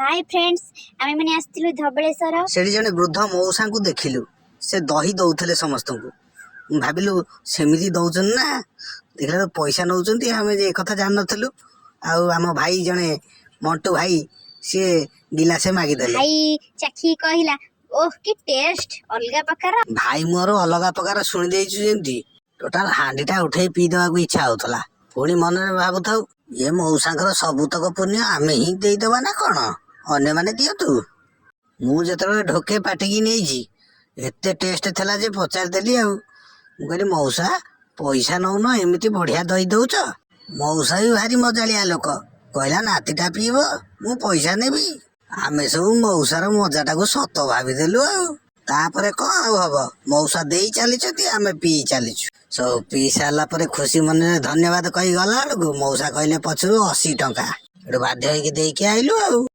Hi friends आमे माने आस्तिलु धबळेश्वर सेठी जने वृद्ध मौसा को देखिलु से दही दउथले समस्त को भाबिलु सेमिति दउचन ना देखला पैसा नउचंती हमें जे कथा जान नथलु आ हम भाई जने मंटू भाई से गिलासे मागी देले भाई चखी कहिला ओह की टेस्ट अलगा प्रकार भाई मोर अलगा प्रकार सुनि देइछु जेंती टोटल हांडीटा उठे पी देवा को इच्छा होतला पुणी मन रे भाबुथाउ ये मौसांकर सबुतक पुण्य आमे ही देई देबा ना कोन अन्य माने दियतु मु जतबे ढोके पाटिकी नेइजी एते टेस्ट थला जे पचार देली आ मु कहली मौसा पैसा नउन एमिति बढ़िया दही दउच मौसा भी भारी मजालिया लोक कहला नातीटा पीब मु पैसा नेबी आमे सब मौसार मजाटा को सत भाबी देलु आ तापरे कौन हब मौसा देई चलीछती आमे पी चलीछु सब पी साला परे खुशी मन धन्यवाद कही गला मौसा कहले पछरु 80 टंका बाध्य होइके देई के आइलु आ।